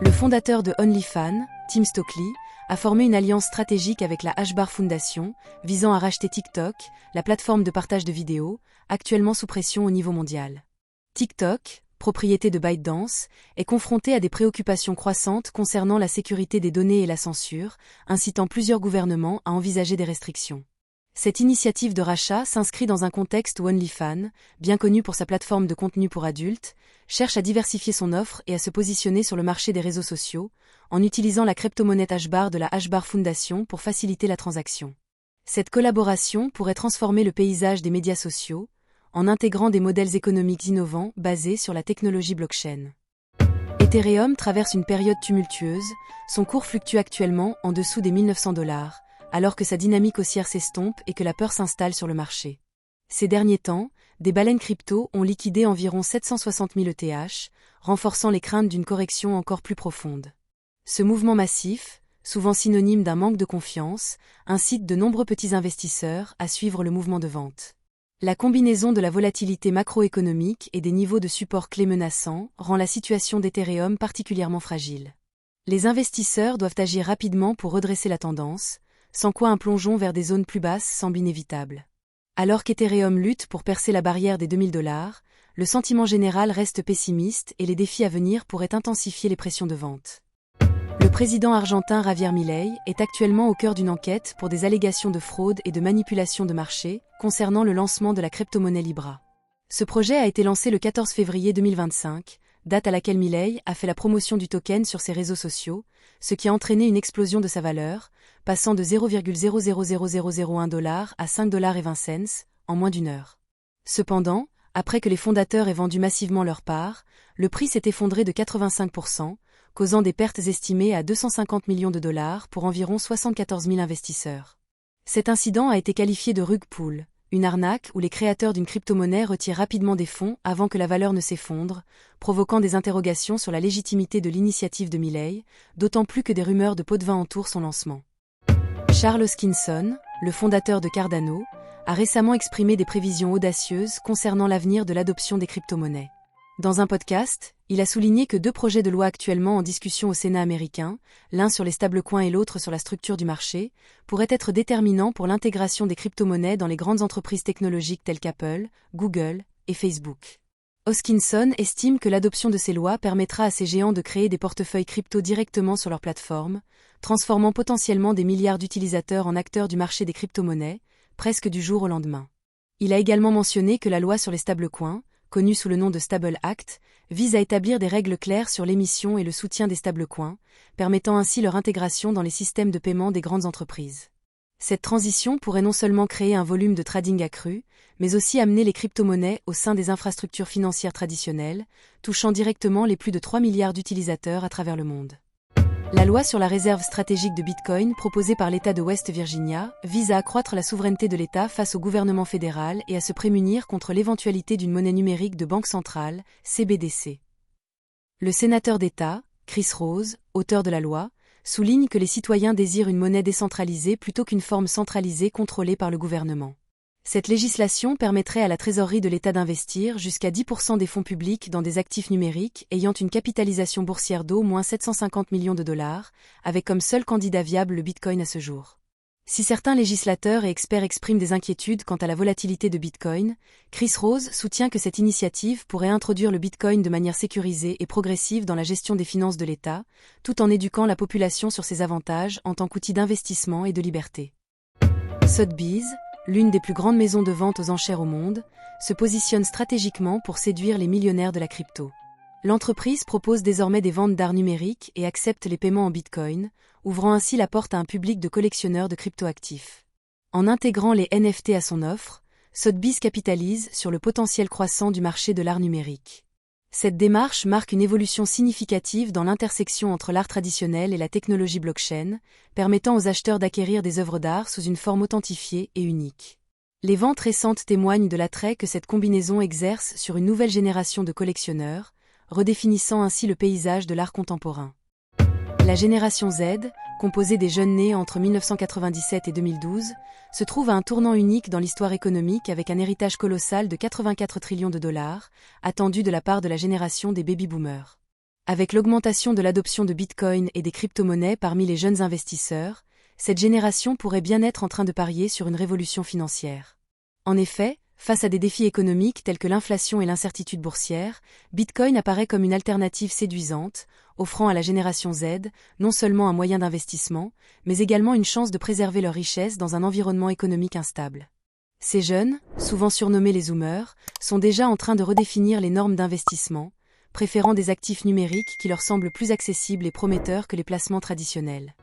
Le fondateur de OnlyFans, Tim Stockley, a formé une alliance stratégique avec la Ashbar Foundation, visant à racheter TikTok, la plateforme de partage de vidéos, actuellement sous pression au niveau mondial. TikTok, propriété de ByteDance, est confronté à des préoccupations croissantes concernant la sécurité des données et la censure, incitant plusieurs gouvernements à envisager des restrictions. Cette initiative de rachat s'inscrit dans un contexte où OnlyFans, bien connu pour sa plateforme de contenu pour adultes, cherche à diversifier son offre et à se positionner sur le marché des réseaux sociaux, en utilisant la crypto-monnaie Ashbar de la Ashbar Foundation pour faciliter la transaction. Cette collaboration pourrait transformer le paysage des médias sociaux, en intégrant des modèles économiques innovants basés sur la technologie blockchain. Ethereum traverse une période tumultueuse, son cours fluctue actuellement en dessous des $1900, alors que sa dynamique haussière s'estompe et que la peur s'installe sur le marché. Ces derniers temps, des baleines crypto ont liquidé environ 760 000 ETH, renforçant les craintes d'une correction encore plus profonde. Ce mouvement massif, souvent synonyme d'un manque de confiance, incite de nombreux petits investisseurs à suivre le mouvement de vente. La combinaison de la volatilité macroéconomique et des niveaux de support clés menaçants rend la situation d'Ethereum particulièrement fragile. Les investisseurs doivent agir rapidement pour redresser la tendance, sans quoi un plongeon vers des zones plus basses semble inévitable. Alors qu'Ethereum lutte pour percer la barrière des $2000, le sentiment général reste pessimiste et les défis à venir pourraient intensifier les pressions de vente. Le président argentin Javier Milei est actuellement au cœur d'une enquête pour des allégations de fraude et de manipulation de marché concernant le lancement de la crypto-monnaie Libra. Ce projet a été lancé le 14 février 2025, date à laquelle Milei a fait la promotion du token sur ses réseaux sociaux, ce qui a entraîné une explosion de sa valeur, passant de $0,000001 à $5,20 en moins d'une heure. Cependant, après que les fondateurs aient vendu massivement leur part, le prix s'est effondré de 85%, causant des pertes estimées à $250 millions pour environ 74 000 investisseurs. Cet incident a été qualifié de rug pull, une arnaque où les créateurs d'une crypto-monnaie retirent rapidement des fonds avant que la valeur ne s'effondre, provoquant des interrogations sur la légitimité de l'initiative de Milei, d'autant plus que des rumeurs de pot de vin entourent son lancement. Charles Hoskinson, le fondateur de Cardano, a récemment exprimé des prévisions audacieuses concernant l'avenir de l'adoption des crypto-monnaies. Dans un podcast, il a souligné que 2 projets de loi actuellement en discussion au Sénat américain, l'un sur les stablecoins et l'autre sur la structure du marché, pourraient être déterminants pour l'intégration des crypto-monnaies dans les grandes entreprises technologiques telles qu'Apple, Google et Facebook. Hoskinson estime que l'adoption de ces lois permettra à ces géants de créer des portefeuilles crypto directement sur leur plateforme, transformant potentiellement des milliards d'utilisateurs en acteurs du marché des crypto-monnaies, presque du jour au lendemain. Il a également mentionné que la loi sur les stablecoins, connue sous le nom de Stable Act, vise à établir des règles claires sur l'émission et le soutien des stablecoins, permettant ainsi leur intégration dans les systèmes de paiement des grandes entreprises. Cette transition pourrait non seulement créer un volume de trading accru, mais aussi amener les crypto-monnaies au sein des infrastructures financières traditionnelles, touchant directement les plus de 3 milliards d'utilisateurs à travers le monde. La loi sur la réserve stratégique de Bitcoin proposée par l'État de West Virginia vise à accroître la souveraineté de l'État face au gouvernement fédéral et à se prémunir contre l'éventualité d'une monnaie numérique de banque centrale, CBDC. Le sénateur d'État, Chris Rose, auteur de la loi, souligne que les citoyens désirent une monnaie décentralisée plutôt qu'une forme centralisée contrôlée par le gouvernement. Cette législation permettrait à la trésorerie de l'État d'investir jusqu'à 10% des fonds publics dans des actifs numériques ayant une capitalisation boursière d'au moins $750 millions, avec comme seul candidat viable le Bitcoin à ce jour. Si certains législateurs et experts expriment des inquiétudes quant à la volatilité de Bitcoin, Chris Rose soutient que cette initiative pourrait introduire le Bitcoin de manière sécurisée et progressive dans la gestion des finances de l'État, tout en éduquant la population sur ses avantages en tant qu'outil d'investissement et de liberté. Sotheby's, l'une des plus grandes maisons de vente aux enchères au monde, se positionne stratégiquement pour séduire les millionnaires de la crypto. L'entreprise propose désormais des ventes d'art numérique et accepte les paiements en Bitcoin, ouvrant ainsi la porte à un public de collectionneurs de cryptoactifs. En intégrant les NFT à son offre, Sotheby's capitalise sur le potentiel croissant du marché de l'art numérique. Cette démarche marque une évolution significative dans l'intersection entre l'art traditionnel et la technologie blockchain, permettant aux acheteurs d'acquérir des œuvres d'art sous une forme authentifiée et unique. Les ventes récentes témoignent de l'attrait que cette combinaison exerce sur une nouvelle génération de collectionneurs, redéfinissant ainsi le paysage de l'art contemporain. La génération Z, composée des jeunes nés entre 1997 et 2012, se trouve à un tournant unique dans l'histoire économique avec un héritage colossal de 84 trillions de dollars, attendu de la part de la génération des baby-boomers. Avec l'augmentation de l'adoption de Bitcoin et des crypto-monnaies parmi les jeunes investisseurs, cette génération pourrait bien être en train de parier sur une révolution financière. En effet, face à des défis économiques tels que l'inflation et l'incertitude boursière, Bitcoin apparaît comme une alternative séduisante, offrant à la génération Z non seulement un moyen d'investissement, mais également une chance de préserver leur richesse dans un environnement économique instable. Ces jeunes, souvent surnommés les zoomers, sont déjà en train de redéfinir les normes d'investissement, préférant des actifs numériques qui leur semblent plus accessibles et prometteurs que les placements traditionnels.